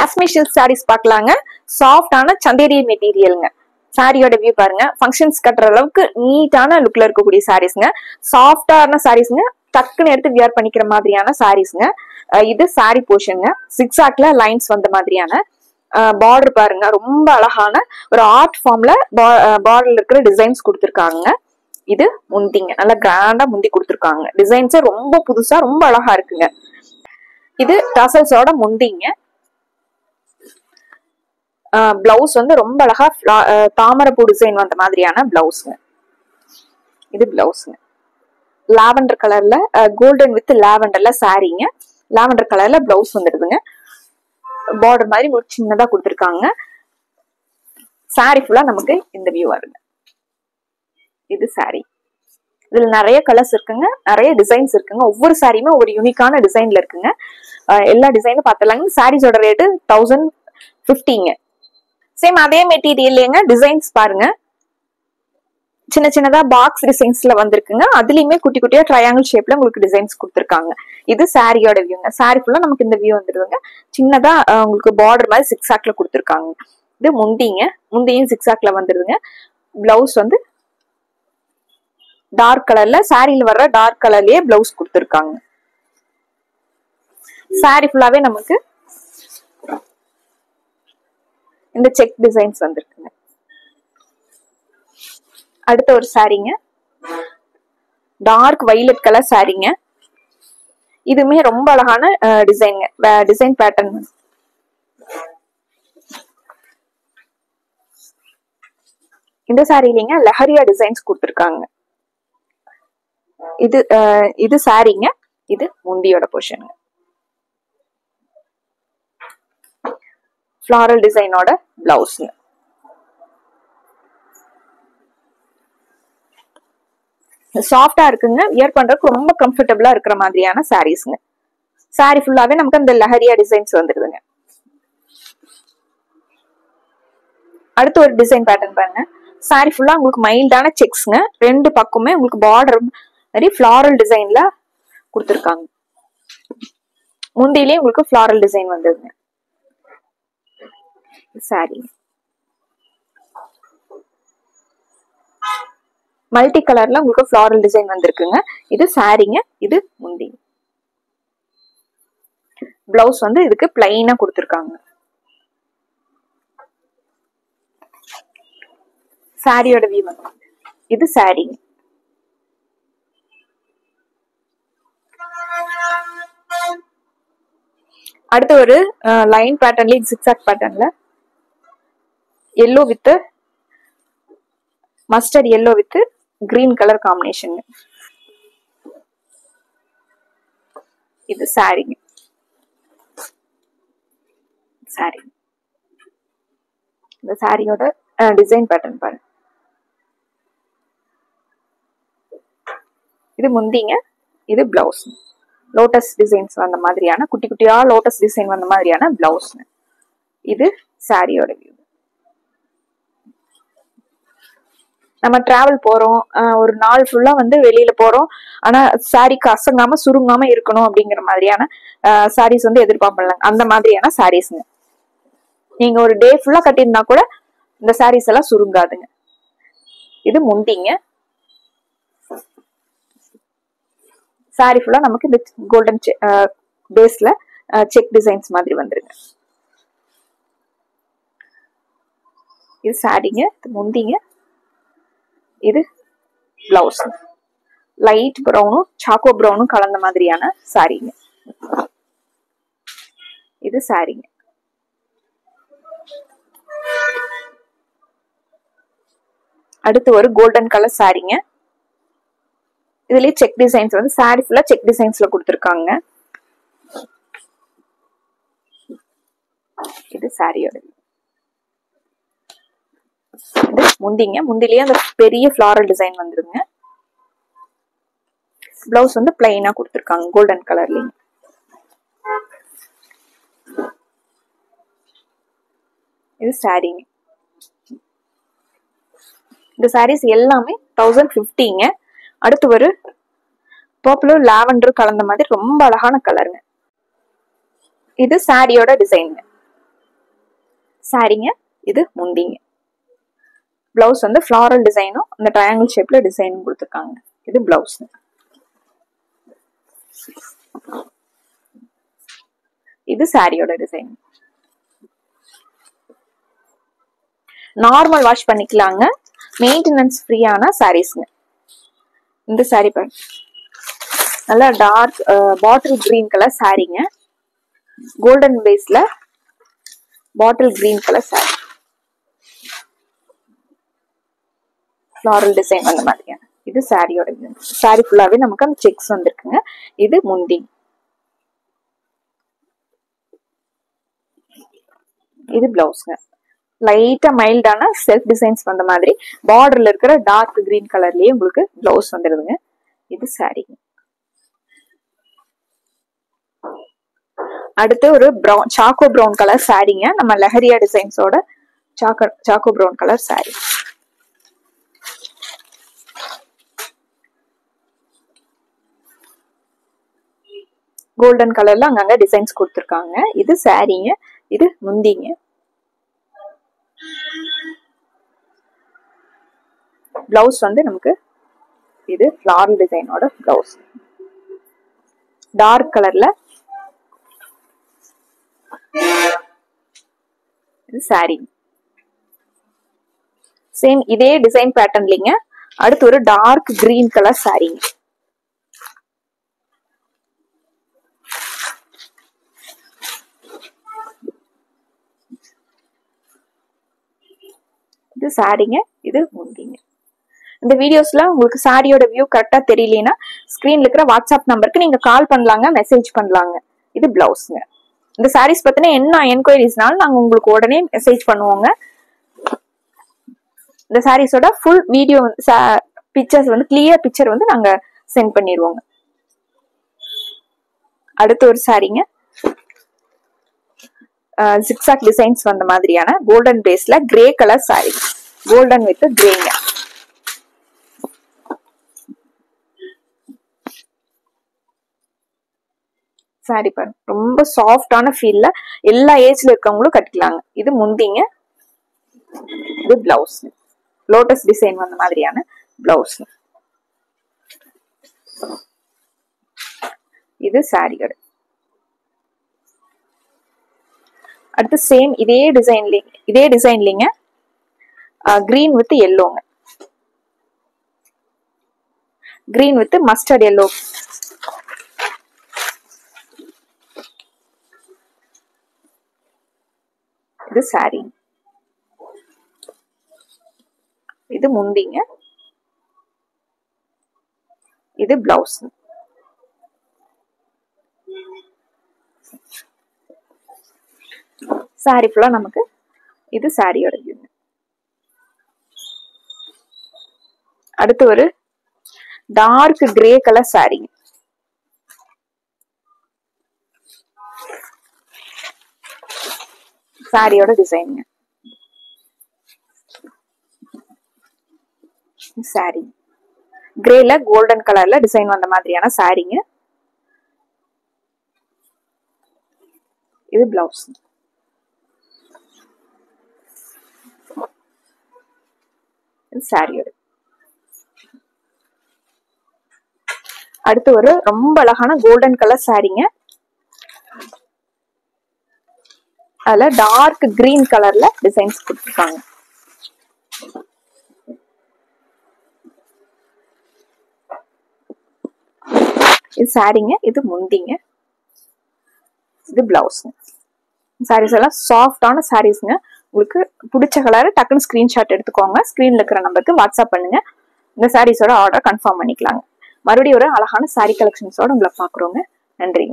Kashmir silk saris பார்க்கலாங்க. சாஃப்டான சந்தேரி மெட்டீரியலுங்க. சாரியோட வியூ பாருங்க. ஃபங்க்ஷன்ஸ் கட்டுற அளவுக்கு நீட்டான லுக்ல இருக்கக்கூடிய சாரீஸ்ங்க. சாஃப்டான சாரீஸ்ங்க. டக்குன்னு எடுத்து வியர் பண்ணிக்கிற மாதிரியான சாரீஸ்ங்க. இது சாரி போர்ஷனுங்க. சிக்ஸாக்ல லைன்ஸ் வந்த மாதிரியான பார்டர் பாருங்க. ரொம்ப அழகான ஒரு ஆர்ட் ஃபார்ம்ல பார்டர்ல இருக்கிற டிசைன்ஸ் கொடுத்துருக்காங்க. இது முந்திங்க. நல்லா கிராண்டா முந்தி கொடுத்துருக்காங்க. டிசைன்ஸே ரொம்ப புதுசா ரொம்ப அழகா இருக்குங்க. இது டசல்ஸோட முந்திங்க. பிளவுஸ் வந்து ரொம்ப அழகா தாமரைப்பூ டிசைன் வந்த மாதிரியான பிளவுஸ்ங்க. இது பிளவுஸ்ங்க. லாவெண்டர் கலர்ல கோல்டன் வித் லாவெண்டர்ல சாரீங்க. லாவெண்டர் கலர்ல பிளவுஸ் வந்துடுதுங்க. பார்டர் மாதிரி ஒரு சின்னதா கொடுத்துருக்காங்க. சாரி ஃபுல்லா நமக்கு இந்த வியூ வருங்க. இது சாரி. இதுல நிறைய கலர்ஸ் இருக்குங்க, நிறைய டிசைன்ஸ் இருக்குங்க. ஒவ்வொரு சாரியுமே ஒரு யூனிக்கான டிசைன்ல இருக்குங்க. எல்லா டிசைனும் பார்த்துலாங்க. சாரீஸோட ரேட்டு 1050ங்க. சேம் அதே மெட்டீரியல்ங்க. டிசைன்ஸ் பாருங்க. சின்ன சின்னதா பாக்ஸ் டிசைன்ஸ்ல வந்திருக்குங்க. அதுலயுமே குட்டி குட்டியா ட்ரையாங்கிள் ஷேப்ல உங்களுக்கு டிசைன்ஸ் கொடுத்துருக்காங்க. இது சாரியோட வியூங்க. சாரி ஃபுல்லா நமக்கு இந்த வியூ வந்துருதுங்க. சின்னதா உங்களுக்கு பார்டர் மாதிரி சிக்ஸாக்ல கொடுத்துருக்காங்க. இது முந்திங்க. முந்தியும் சிக்ஸாக்ல வந்துருதுங்க. பிளவுஸ் வந்து டார்க் கலர்ல, சாரியில வர்ற டார்க் கலர்லயே பிளவுஸ் கொடுத்துருக்காங்க. சாரி ஃபுல்லாவே நமக்கு இந்த செக் டிசைன்ஸ் வந்திருக்குங்க. அடுத்த ஒரு சாரிங்க. டார்க் வைலட் கலர் சாரிங்க. இதுமே ரொம்ப அழகான டிசைன்ங்க. Design pattern. இந்த சாரிலங்க லஹரியா டிசைன்ஸ் கொடுத்துருக்காங்க. இது சாரிங்க. இது முந்தியோட போர்ஷனுங்க. ஃப்ளாரல் டிசைனோட பிளவுஸ்ங்க. சாஃப்டா இருக்குங்க. வியர் பண்றதுக்கு ரொம்ப கம்ஃபர்டபுளா இருக்கிற மாதிரியான சாரீஸ்ங்க. சாரி ஃபுல்லாவே நமக்கு அந்த லஹரியா டிசைன்ஸ் வந்துருதுங்க. அடுத்து ஒரு டிசைன் பேட்டர்ன் பாருங்க. சாரி ஃபுல்லா உங்களுக்கு மைல்டான செக்ஸ்ங்க. ரெண்டு பக்கமே உங்களுக்கு பார்டர் மாதிரி ஃப்ளாரல் டிசைன்ல கொடுத்துருக்காங்க. முந்தியிலே உங்களுக்கு ஃப்ளாரல் டிசைன் வந்துருங்க. சாரி மல்டி கலர்ல உங்களுக்கு ஃப்ளாரல் டிசைன் வந்திருக்குங்க. இது சாரிங்க. இது முந்தி. பிளவுஸ் வந்து இதுக்கு பிளைனா கொடுத்துருக்காங்க. சாரியோட வியூ வந்து இது சாரிங்க. அடுத்து ஒரு லைன் பேட்டர்ன்ல, சிக்ஸாக் பேட்டர்ன்ல yellow with mustard yellow with green colour combination. இது சாரிங்க. சாரி. இந்த சாரியோட டிசைன் பேட்டர்ன் பாருங்க. இது முந்திங்க. இது பிளவுஸ். லோட்டஸ் டிசைன்ஸ் வந்த மாதிரியான குட்டி குட்டியா லோட்டஸ் டிசைன் வந்த மாதிரியான பிளவுஸ். இது சாரியோட வியூ. நம்ம டிராவல் போறோம், ஒரு நாள் ஃபுல்லா வந்து வெளியில போறோம், ஆனா சாரிக்கு அசங்காம சுருங்காம இருக்கணும் அப்படிங்கிற மாதிரியான சாரீஸ் வந்து எதிர்பார்ப்பல. அந்த மாதிரியான சாரீஸ்ங்க. நீங்க ஒரு டே ஃபுல்லா கட்டியிருந்தா கூட இந்த சாரீஸ் எல்லாம் சுருங்காதுங்க. இது முந்திங்க. சாரி ஃபுல்லா நமக்கு இந்த கோல்டன் பேஸ்ல செக் டிசைன்ஸ் மாதிரி வந்துருங்க. இது சாரிங்க. இது முந்திங்க. இது பிளவுஸ். லைட் ப்ரௌனும் சாக்கோ ப்ரௌனும் கலந்த மாதிரியான சாரிங்க. இது சாரிங்க. அடுத்து ஒரு கோல்டன் கலர் சாரிங்க. இதுலயே செக் டிசைன்ஸ் வந்து சாரி ஃபுல்லா செக் டிசைன்ஸ்ல கொடுத்துருக்காங்க. இது சாரியோட. இது முந்திங்க. முந்திலேயே அந்த பெரிய ஃப்ளாரல் டிசைன் வந்துருங்க. பிளவுஸ் வந்து பிளைனா கொடுத்துருக்காங்க கோல்டன் கலர்லயும். இது சாரிங்க. இந்த சாரீஸ் எல்லாமே 1050ங்க. அடுத்து ஒரு பர்பிளும் லாவெண்டர் கலந்த மாதிரி ரொம்ப அழகான கலருங்க. இது சாரியோட டிசைன். சாரிங்க. இது முந்திங்க. பிளவுஸ் வந்து ஃபிளாரல் டிசைனும் அந்த ட்ரையாங்கிள் ஷேப்ல டிசைனும் கொடுத்துருக்காங்க. இது பிளவுஸ். இது சாரியோட டிசைன். நார்மல் வாஷ் பண்ணிக்கலாங்க. மெயின்டெனன்ஸ் ஃப்ரீயான சாரீஸ்ங்க. இந்த சாரி பாருங்க, நல்லா டார்க் பாட்டில் கிரீன் கலர் சாரிங்க. கோல்டன் பேஸ்ல bottle green colour sorry, floral design அந்த மாதிரியான. இது சாரியோட சாரி ஃபுல்லாவே நமக்கு அந்த செக்ஸ் வந்திருக்குங்க. இது முந்தி. இது பிளவுஸ்ங்க. லைட்டா மைல்டான செல்ஃப் டிசைன்ஸ் வந்த மாதிரி பார்டர்ல இருக்கிற டார்க் கிரீன் கலர்லயே உங்களுக்கு பிளவுஸ் வந்துருதுங்க. இது சாரி. அடுத்து ஒரு பிரவுன், சாக்கோ பிரவுன் கலர் சாரிங்க. நம்ம லெஹரியா டிசைன்ஸோட choco brown colour sari. Golden கலர்ல அங்கங்க டிசைன்ஸ் கொடுத்துருக்காங்க. இது சாரிங்க. இது முந்திங்க. பிளவுஸ் வந்து நமக்கு இது ஃபிளாரல் டிசைனோட பிளவுஸ். டார்க் கலர்ல இது சாரி. சேம் இதே டிசைன் பேட்டர்ன்லீங்க. அடுத்து ஒரு டார்க் கிரீன் கலர் சாரிங்க. இது சாரிங்க. இது முந்திங்க. இந்த வீடியோஸ்ல உங்களுக்கு சாரியோட வியூ கரெக்டா தெரியலனா ஸ்கிரீன்ல இருக்கிற வாட்ஸ்அப் நம்பருக்கு நீங்க கால் பண்ணலாங்க, மெசேஜ் பண்ணலாங்க. இது பிளவுஸ்ங்க. இந்த சாரீஸ் பத்தின என்ன என்கொயரிஸ்னாலும் நாங்க உங்களுக்கு உடனே மெசேஜ் பண்ணுவோங்க. இந்த சாரீஸோட ஃபுல் வீடியோ பிக்சர்ஸ் வந்து கிளியர் பிக்சர் வந்து நாங்க சென்ட் பண்ணிடுவோங்க. அடுத்து ஒரு சாரிங்க. ஜிக்ஸாக் டிசைன்ஸ் வந்த மாதிரியான கோல்டன் பேஸ்ல grey colour sari. Golden with கிரேங்க. சாரி பாருங்க, ரொம்ப சாஃப்டான ஃபீல்ல எல்லா ஏஜ்ல இருக்கவங்களும் கட்டிக்கலாங்க. இது முந்திங்க. இது பிளவுஸ். லோட்டஸ் டிசைன் வந்த மாதிரியான பிளவுஸ். இது சாரியோட. அடுத்து சேம் இதே டிசைன்லிங்க கிரீன் வித் எல்லோங்க. Green with mustard yellow. இது சாரி. இது முந்திங்க. இது பிளவுஸ். சாரி ஃபுல்லா நமக்கு இது சாரியோட வியூ. அடுத்து ஒரு டார்க் கிரே கலர் சாரி. சாரியோட டிசைனுங்க. சாரி கிரேல கோல்டன் கலர்ல டிசைன் வந்த மாதிரியான சாரிங்க. இது பிளவுஸ். சாரியோட. அடுத்து ஒரு ரொம்ப அழகான கோல்டன் கலர் சாரிங்க. அதுல டார்க் கிரீன் கலர்ல டிசைன்ஸ் கொடுத்துருக்காங்க. இது சாரிங்க. இது முந்திங்க. இது பிளவுஸ். சாரீஸ் எல்லாம் சாஃப்டான சாரீஸ்ங்க. உங்களுக்கு பிடிச்ச கலர் டக்குன்னு ஸ்கிரீன்ஷாட் எடுத்துக்கோங்க. ஸ்கிரீன்ல இருக்கிற நம்பருக்கு வாட்ஸ்அப் பண்ணுங்க. இந்த சாரீஸோட ஆர்டர் கன்ஃபார்ம் பண்ணிக்கலாங்க. மறுபடியும் ஒரு அழகான சாரி கலெக்ஷன்ஸோட உங்களை பாக்குறோங்க. நன்றி.